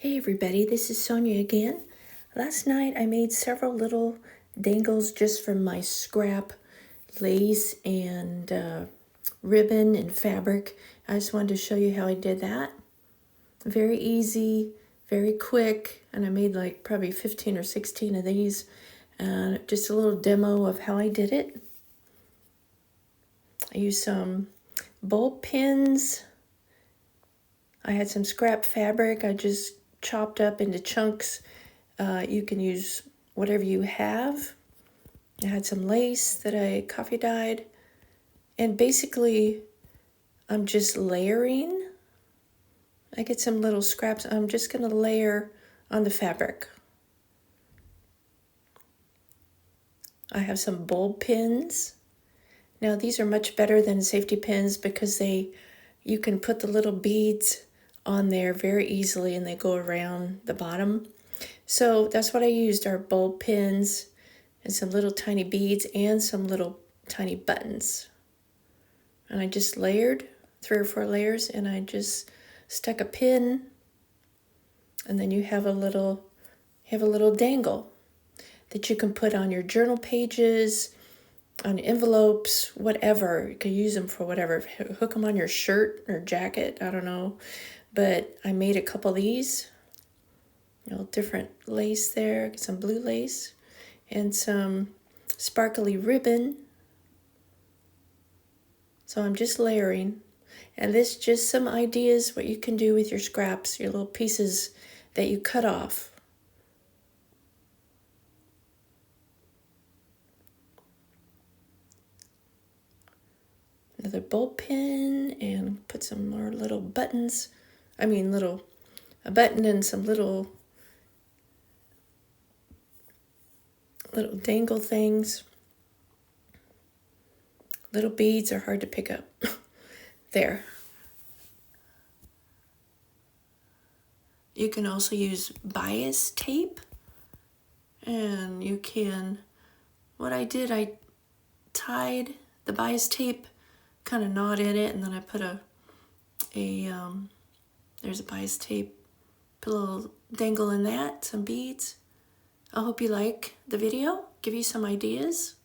Hey everybody, this is Sonia again. Last night I made several little dangles just from my scrap lace and ribbon and fabric. I just wanted to show you how I did that. Very easy, very quick, and I made like probably 15 or 16 of these. Just a little demo of how I did it. I used some bulb pins. I had some scrap fabric I just chopped up into chunks. You can use whatever you have. I had some lace that I coffee dyed. And basically, I'm just layering. I get some little scraps. I'm just going to layer on the fabric. I have some bulb pins. Now, these are much better than safety pins because you can put the little beads on there very easily and they go around the bottom. So that's what I used, are bulb pins and some little tiny beads and some little tiny buttons. And I just layered 3 or 4 layers, and I just stuck a pin, and then you have a little dangle that you can put on your journal pages, on envelopes, whatever. You can use them for whatever. Hook them on your shirt or jacket, I don't know. But I made a couple of these, different lace there, some blue lace, and some sparkly ribbon. So I'm just layering. And this just some ideas what you can do with your scraps, your little pieces that you cut off. Another bulb pin, and put some more little buttons. A button and some little dangle things. Little beads are hard to pick up. There. You can also use bias tape. And you can, what I did, I tied the bias tape, kind of knot in it, and then I put there's a bias tape, put a little dangle in that, some beads. I hope you like the video, give you some ideas.